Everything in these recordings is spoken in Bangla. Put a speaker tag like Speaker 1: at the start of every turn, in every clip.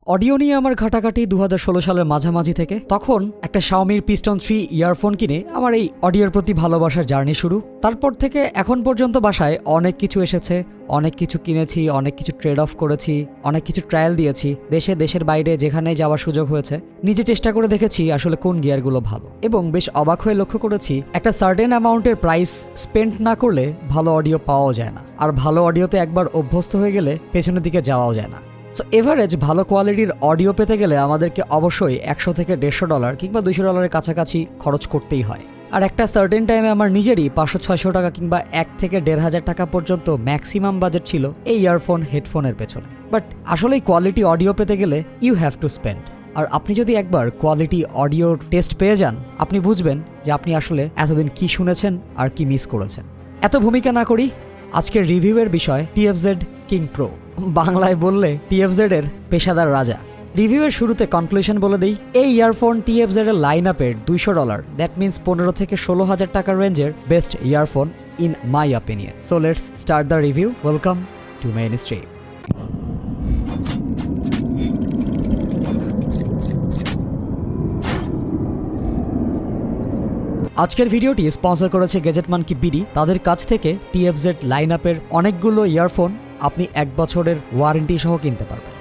Speaker 1: অডিও নিয়ে আমার ঘাটাঘাটি 2016 সালের মাঝামাঝি থেকে। তখন একটা শাওমির পিস্টন 3 ইয়ারফোন কিনে আমার এই অডিওর প্রতি ভালোবাসার জার্নি শুরু। তারপর থেকে এখন পর্যন্ত বাসায় অনেক কিছু এসেছে, অনেক কিছু কিনেছি, অনেক কিছু ট্রেড অফ করেছি, অনেক কিছু ট্রায়াল দিয়েছি, দেশের বাইরে যেখানে যাওয়ার সুযোগ হয়েছে নিজে চেষ্টা করে দেখেছি আসলে কোন গিয়ারগুলো ভালো, এবং বেশ অবাক হয়ে লক্ষ্য করেছি একটা সার্টেন অ্যামাউন্টের প্রাইস স্পেন্ড না করলে ভালো অডিও পাওয়াও যায় না, আর ভালো অডিওতে একবার অভ্যস্ত হয়ে গেলে পেছনের দিকে যাওয়াও যায় না। সো এভারেজ ভালো কোয়ালিটির অডিও পেতে গেলে আমাদেরকে অবশ্যই $100 থেকে $150 কিংবা $200 কাছাকাছি খরচ করতেই হয়। আর একটা সার্টেন টাইমে আমার নিজেরই $500-600 টাকা কিংবা $1,000 থেকে $1,500 টাকা পর্যন্ত ম্যাক্সিমাম বাজেট ছিল এই ইয়ারফোন হেডফোনের পেছনে। বাট আসলেই কোয়ালিটি অডিও পেতে গেলে ইউ হ্যাভ টু স্পেন্ড। আর আপনি যদি একবার কোয়ালিটি অডিওর টেস্ট পেয়ে যান, আপনি বুঝবেন যে আপনি আসলে এতদিন কি শুনেছেন আর কি মিস করেছেন। এত ভূমিকা না করি, আজকের রিভিউয়ের বিষয় TFZ King Pro, বাংলায় বললে TFZ এর পেশাদার রাজা। রিভিউয়ের শুরুতে কনক্লুশন বলে দিই, এই ইয়ারফোন TFZ এর লাইন আপের $200, দ্যাট মিন্স 15 থেকে 16,000 টাকার রেঞ্জের best earphone in my opinion. So let's start the review. Welcome to main stream. আজকের ভিডিওটি স্পন্সর করেছে গ্যাজেট মানকি বিডি। তাদের কাছ থেকে TFZ লাইন আপের অনেকগুলো ইয়ারফোন আপনি 1 বছরের ওয়ারেন্টি সহ কিনতে পারবেন।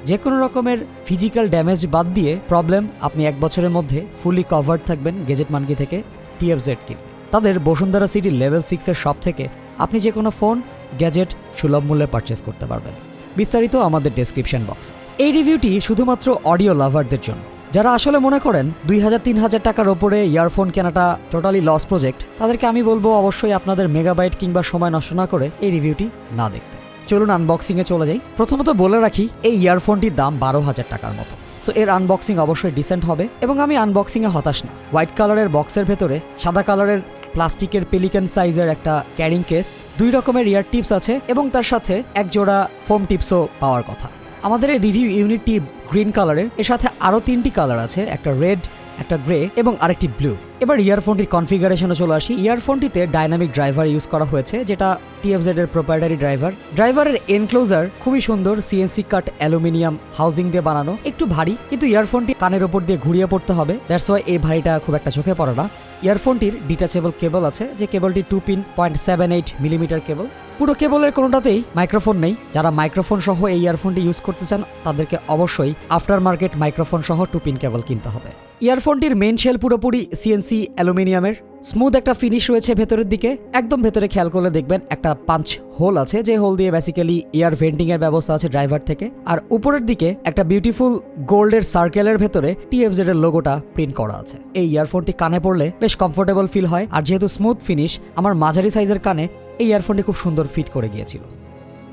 Speaker 1: যে কোনো রকমের ফিজিক্যাল ড্যামেজ বাদ দিয়ে প্রবলেম আপনি 1 বছরের মধ্যে ফুলি কভার্ড থাকবেন গ্যাজেট মানকি থেকে TFZ কিনলে। তাদের বসুন্ধরা সিটি লেভেল 6 এর শপ থেকে আপনি যে কোনো ফোন গ্যাজেট সুলভ মূল্যে পারচেস করতে পারবেন। বিস্তারিত আমাদের ডেসক্রিপশন বক্সে। এই রিভিউটি শুধুমাত্র অডিও লাভারদের জন্য। যারা আসলে মনে করেন 2,000-3,000 টাকার ওপরে ইয়ারফোন কেনাটা টোটালি লস প্রজেক্ট, তাদেরকে আমি বলবো অবশ্যই আপনাদের মেগাবাইট কিংবা সময় নষ্ট না করে এই রিভিউটি না দেখতে। চলুন আনবক্সিংয়ে চলে যাই। প্রথমত বলে রাখি, এই ইয়ারফোনটির দাম 12,000 টাকার মতো। সো এর আনবক্সিং অবশ্যই ডিসেন্ট হবে, এবং আমি আনবক্সিংয়ে হতাশ না। হোয়াইট কালারের বক্সের ভেতরে সাদা কালারের প্লাস্টিকের পেলিকান সাইজের একটা ক্যারিং কেস, 2 রকমের ইয়ার টিপস আছে, এবং তার সাথে এক জোড়া ফোম টিপসও পাওয়ার কথা। আমাদের এই রিভিউ ইউনিটটি গ্রিন কালারের, এর সাথে আরও 3টি কালার আছে, একটা রেড, একটা গ্রে এবং আরেকটি ব্লু। এবার ইয়ারফোনটির কনফিগারেশনে চলে আসি। ইয়ারফোনটিতে ডাইনামিক ড্রাইভার ইউজ করা হয়েছে, যেটা TFZ এর প্রোপ্রাইটারি ড্রাইভার। ড্রাইভারের এনক্লোজার খুবই সুন্দর, CNC কাট অ্যালুমিনিয়াম হাউজিং দিয়ে বানানো, একটু ভারী, কিন্তু ইয়ারফোনটি কানের ওপর দিয়ে ঘুরিয়ে পড়তে হবে, দ্যাটস ওয়াই এই ভারীটা খুব একটা চোখে পড়ে না। ইয়ারফোনটির ডিটাচেবল কেবল আছে, যে কেবলটি 2 পিন 0.78 মিলিমিটার কেবল। পুরো কেবলের কোনোটাতেই মাইক্রোফোন নেই। যারা মাইক্রোফোন সহ এই ইয়ারফোনটি ইউজ করতে চান তাদেরকে অবশ্যই আফটার মার্কেট মাইক্রোফোন সহ 2 পিন কেবল কিনতে হবে। ইয়ারফোনটির মেইন শেল পুরোপুরি CNC অ্যালুমিনিয়ামের, স্মুথ একটা ফিনিশ রয়েছে ভেতরের দিকে। একদম ভেতরে খেয়াল করলে দেখবেন একটা পাঞ্চ হোল আছে, যে হোল দিয়ে বেসিক্যালি এয়ার ভেন্টিং এর ব্যবস্থা আছে ড্রাইভার থেকে। আর উপরের দিকে একটা বিউটিফুল গোল্ডের সার্কেলের ভেতরে TFZ এর লোগোটা প্রিন্ট করা আছে। এই ইয়ারফোনটি কানে পড়লে বেশ কমফোর্টেবল ফিল হয়, আর যেহেতু স্মুথ ফিনিশ, আমার মাঝারি সাইজের কানে এই ইয়ারফোনটি খুব সুন্দর ফিট করে গিয়েছিল।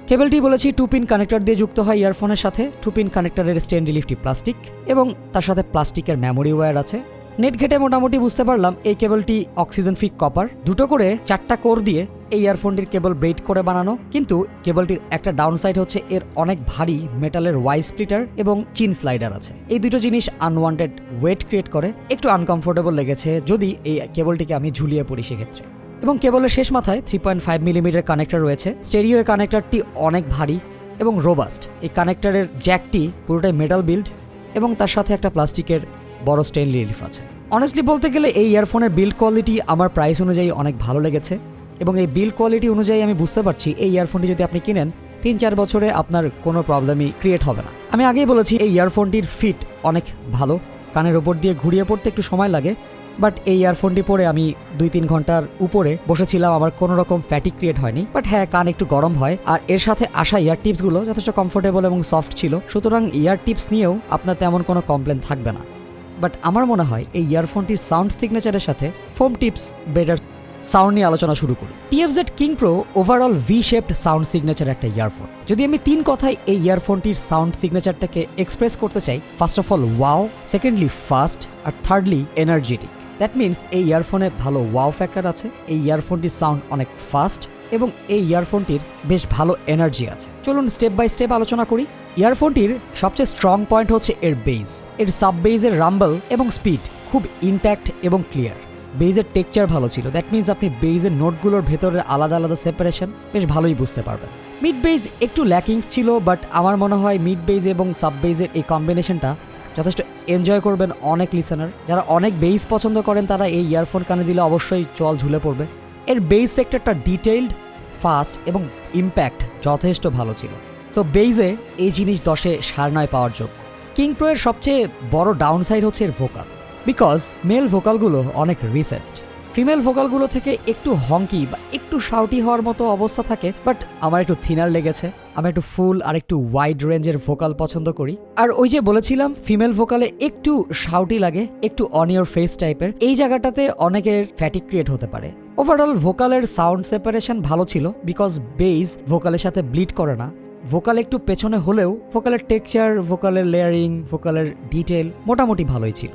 Speaker 1: কেবলটি বলেছি 2 পিন কানেক্টর দিয়ে যুক্ত হয় ইয়ারফোনের সাথে। 2 পিন কানেক্টরের স্টেন রিলিফটি প্লাস্টিক, এবং তার সাথে প্লাস্টিকের মেমোরি ওয়্যার আছে। নেট ঘেটে মোটামুটি বুঝতে পারলাম এই কেবলটি অক্সিজেন ফ্রি কপার, 2টো করে 4টা কোর দিয়ে এই ইয়ারফোনটির কেবল ব্রেড করে বানানো। কিন্তু কেবলটির একটা ডাউন সাইড হচ্ছে এর অনেক ভারী মেটালের ওয়াই স্প্লিটার এবং চিন স্লাইডার আছে। এই দুটো জিনিস আনওয়ান্টেড ওয়েট ক্রিয়েট করে, একটু আনকমফোর্টেবল লেগেছে যদি এই কেবলটিকে আমি ঝুলিয়ে পড়ি সেক্ষেত্রে। এবং কেবলের শেষ মাথায় 3.5 মিলিমিটার কানেক্টর রয়েছে। স্টেরিও এই কানেক্টরটি অনেক ভারী এবং রোবাস্ট। এই কানেক্টরের জ্যাকটি পুরোটাই মেটাল বিল্ড, এবং তার সাথে একটা প্লাস্টিকের বড় স্টেন রিলিফ আছে। অনেস্টলি বলতে গেলে এই ইয়ারফোনের বিল্ড কোয়ালিটি আমার প্রাইস অনুযায়ী অনেক ভালো লেগেছে, এবং এই বিল্ড কোয়ালিটি অনুযায়ী আমি বুঝতে পারছি এই ইয়ারফোনটি যদি আপনি কিনেন 3-4 বছরে আপনার কোনো প্রবলেমই ক্রিয়েট হবে না। আমি আগেই বলেছি এই ইয়ারফোনটির ফিট অনেক ভালো, কানের ওপর দিয়ে ঘুরিয়ে পড়তে একটু সময় লাগে, বাট এই ইয়ারফোনটি পরে আমি 2-3 ঘন্টার উপরে বসেছিলাম, আমার কোনো রকম ফ্যাটিক ক্রিয়েট হয়নি। বাট হ্যাঁ, কান একটু গরম হয়, আর এর সাথে আসা ইয়ার টিপসগুলো যথেষ্ট কমফোর্টেবল এবং সফট ছিল, সুতরাং ইয়ার টিপস নিয়েও আপনার তেমন কোনো কমপ্লেন থাকবে না। বাট আমার মনে হয় এই ইয়ারফোনটির সাউন্ড সিগনেচারের সাথে ফোম টিপস বেটার সাউন্ড নিয়ে আলোচনা শুরু করি। TFZ King Pro overall V shaped sound signature একটা ইয়ারফোন। যদি আমি 3 কথায় এই ইয়ারফোনটির সাউন্ড সিগনেচারটাকে এক্সপ্রেস করতে চাই, first of all wow, secondly fast, আর থার্ডলি এনার্জেটিক। দ্যাট মিনস এই ইয়ারফোনে ভালো ওয়াও ফ্যাক্টর আছে, এই ইয়ারফোনটির সাউন্ড অনেক ফাস্ট, এবং এই ইয়ারফোনটির বেশ ভালো এনার্জি আছে। চলুন স্টেপ বাই স্টেপ আলোচনা করি। ইয়ারফোনটির সবচেয়ে স্ট্রং পয়েন্ট হচ্ছে এর বেস। এর সাব বেজের রাম্বল এবং স্পিড খুব ইনট্যাক্ট এবং ক্লিয়ার। বেজের টেক্সচার ভালো ছিল, দ্যাট মিনস আপনি বেজের নোটগুলোর ভেতরের আলাদা আলাদা সেপারেশন বেশ ভালোই বুঝতে পারবেন। মিড বেজ একটু ল্যাকিংস ছিল, বাট আমার মনে হয় মিড বেজ এবং সাব বেজের এই কম্বিনেশনটা যথেষ্ট এনজয় করবেন অনেক লিসেনার। যারা অনেক বেস পছন্দ করেন তারা এই ইয়ারফোন কানে দিলে অবশ্যই চল ঝুলে পড়বে। এর বেস সেক্টরটা ডিটেইলড, ফাস্ট এবং ইম্প্যাক্ট যথেষ্ট ভালো ছিল। সো বেইজে এই জিনিস 10-এ 9.5 পাওয়ার যোগ্য। কিং প্রো এর সবচেয়ে বড় ডাউন সাইড হচ্ছে এর ভোকাল, বিকজ মেল ভোকালগুলো অনেক রিসেসড। ফিমেল ভোকালগুলো থেকে একটু হংকি বা একটু শাউটি হওয়ার মতো অবস্থা থাকে, বাট আমার একটু থিনার লেগেছে। আমি একটু ফুল আর একটু ওয়াইড রেঞ্জের ভোকাল পছন্দ করি। আর ওই যে বলেছিলাম ফিমেল ভোকালে একটু শাউটি লাগে, একটু অন ইওর ফেস টাইপের, এই জায়গাটাতে অনেকের ফ্যাটিক ক্রিয়েট হতে পারে। ওভারঅল ভোকালের সাউন্ড সেপারেশন ভালো ছিল, বিকজ বেস ভোকালের সাথে ব্লিড করে না। ভোকাল একটু পেছনে হলেও ভোকালের টেক্সচার, ভোকালের লেয়ারিং, ভোকালের ডিটেল মোটামুটি ভালোই ছিল।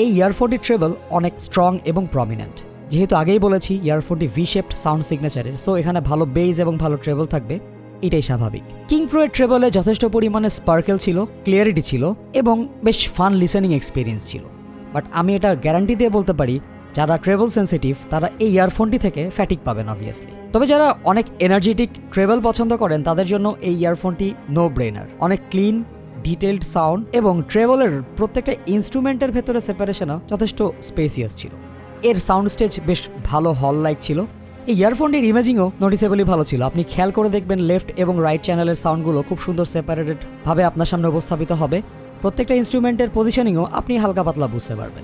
Speaker 1: এই ইয়ারফোনটি ট্রেবল অনেক স্ট্রং এবং প্রমিনেন্ট। যেহেতু আগেই বলেছি ইয়ারফোনটি ভি শেপড সাউন্ড সিগনেচারের, সো এখানে ভালো বেজ এবং ভালো ট্রেবল থাকবে, এটাই স্বাভাবিক। কিং প্রো এর ট্রেবলে যথেষ্ট পরিমাণে স্পার্কেল ছিল, ক্লিয়ারিটি ছিল এবং বেশ ফান লিসেনিং এক্সপিরিয়েন্স ছিল। বাট আমি এটা গ্যারান্টি দিয়ে বলতে পারি যারা ট্রেবল সেন্সিটিভ তারা এই ইয়ারফোনটি থেকে ফ্যাটিক পাবেন অবভিয়াসলি। তবে যারা অনেক এনার্জেটিক ট্রেবল পছন্দ করেন তাদের জন্য এই ইয়ারফোনটি নো ব্রেনার। অনেক ক্লিন, ডিটেইলড সাউন্ড এবং ট্রেবলের প্রত্যেকটা ইনস্ট্রুমেন্টের ভেতরে সেপারেশনও যথেষ্ট স্পেসিয়াস ছিল। এর সাউন্ড স্টেজ বেশ ভালো হল লাইক ছিল। এই ইয়ারফোনটির ইমেজিংও নোটিসেবলি ভালো ছিল। আপনি খেয়াল করে দেখবেন লেফট এবং রাইট চ্যানেলের সাউন্ডগুলো খুব সুন্দর সেপারেটেড ভাবে আপনার সামনে উপস্থাপিত হবে। প্রত্যেকটা ইনস্ট্রুমেন্টের পজিশনিংও আপনি হালকা পাতলা বুঝতে পারবেন।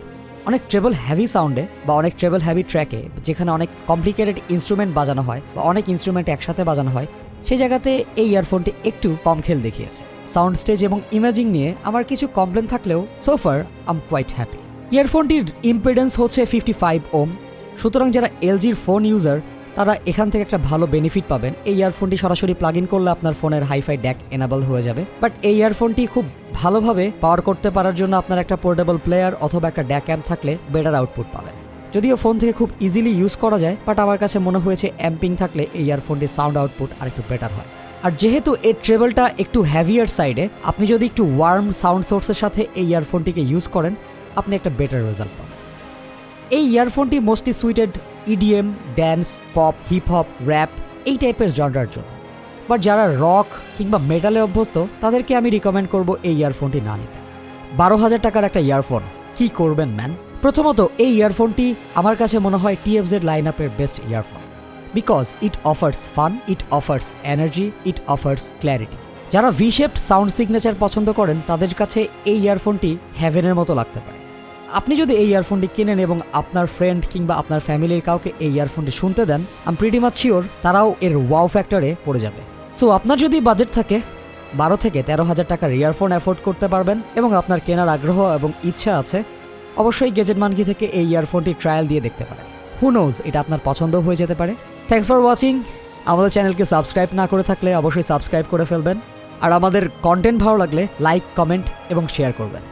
Speaker 1: অনেক ট্রেবল হ্যাভি সাউন্ডে বা অনেক ট্রেবল হ্যাভি ট্র্যাকে, যেখানে অনেক কমপ্লিকেটেড ইনস্ট্রুমেন্ট বাজানো হয় বা অনেক ইনস্ট্রুমেন্ট একসাথে বাজানো হয়, সেই জায়গাতে এই ইয়ারফোনটি একটু কম খেল দেখিয়েছে। সাউন্ড স্টেজ এবং ইমেজিং নিয়ে আমার কিছু কমপ্লেন থাকলেও সোফার আই এম কোয়াইট হ্যাপি। ইয়ারফোনটির ইম্পিডেন্স হচ্ছে 55 ওম, সুতরাং যারা এলজির ফোন ইউজার তারা এখান থেকে একটা ভালো বেনিফিট পাবেন। এই ইয়ারফোনটি সরাসরি প্লাগ ইন করলে আপনার ফোনের হাইফাই ড্যাক এনাবল হয়ে যাবে, বাট এই ইয়ারফোনটি খুব ভালোভাবে পাওয়ার করতে পারার জন্য আপনার একটা পোর্টেবল প্লেয়ার অথবা একটা ড্যাক অ্যাম্প থাকলে বেটার আউটপুট পাবেন। যদিও ফোন থেকে খুব ইজিলি ইউজ করা যায়, বাট আমার কাছে মনে হয়েছে অ্যাম্পিং থাকলে এই ইয়ারফোনটির সাউন্ড আউটপুট আর একটু বেটার হয়। আর যেহেতু এর ট্রেবলটা একটু হ্যাভিয়ার সাইডে, আপনি যদি একটু ওয়ার্ম সাউন্ড সোর্সের সাথে এই ইয়ারফোনটিকে ইউজ করেন আপনি একটা বেটার রেজাল্ট পাবেন। এই ইয়ারফোনটি mostly suited EDM, dance, pop, hip hop, rap এই টাইপের জনরার জন্য। বাট যারা রক কিংবা মেটালে অভ্যস্ত তাদেরকে আমি রিকমেন্ড করব এই ইয়ারফোনটি না নিতে। 12,000 টাকার একটা ইয়ারফোন কি করবেন ম্যান? প্রথমত এই ইয়ারফোনটি আমার কাছে মনে হয় TFZ লাইন আপের best earphone, because it offers fun, it offers energy, it offers clarity. যারা ভি শেপড সাউন্ড সিগনেচার পছন্দ করেন তাদের কাছে এই ইয়ারফোনটি হ্যাভেনের মতো লাগতে পারে। আপনি যদি এই ইয়ারফোনটি কিনেন এবং আপনার ফ্রেন্ড কিংবা আপনার ফ্যামিলির কাউকে এই ইয়ারফোনটি শুনতে দেন, আমি প্রিটি মাচ শিওর তারাও এর ওয়াও ফ্যাক্টরে পড়ে যাবে। সো আপনার যদি বাজেট থাকে 12 থেকে 13,000 টাকার ইয়ারফোন অ্যাফোর্ড করতে পারবেন এবং আপনার কেনার আগ্রহ এবং ইচ্ছা আছে, অবশ্যই গেজেট মানকি থেকে এই ইয়ারফোনটি ট্রায়াল দিয়ে দেখতে পারেন। হু নোজ, এটা আপনার পছন্দ হয়ে যেতে পারে। Thanks for watching. আমাদের চ্যানেলকে সাবস্ক্রাইব না করে থাকলে অবশ্যই সাবস্ক্রাইব করে ফেলবেন, আর আমাদের কন্টেন্ট ভালো লাগলে লাইক, কমেন্ট এবং শেয়ার করবেন।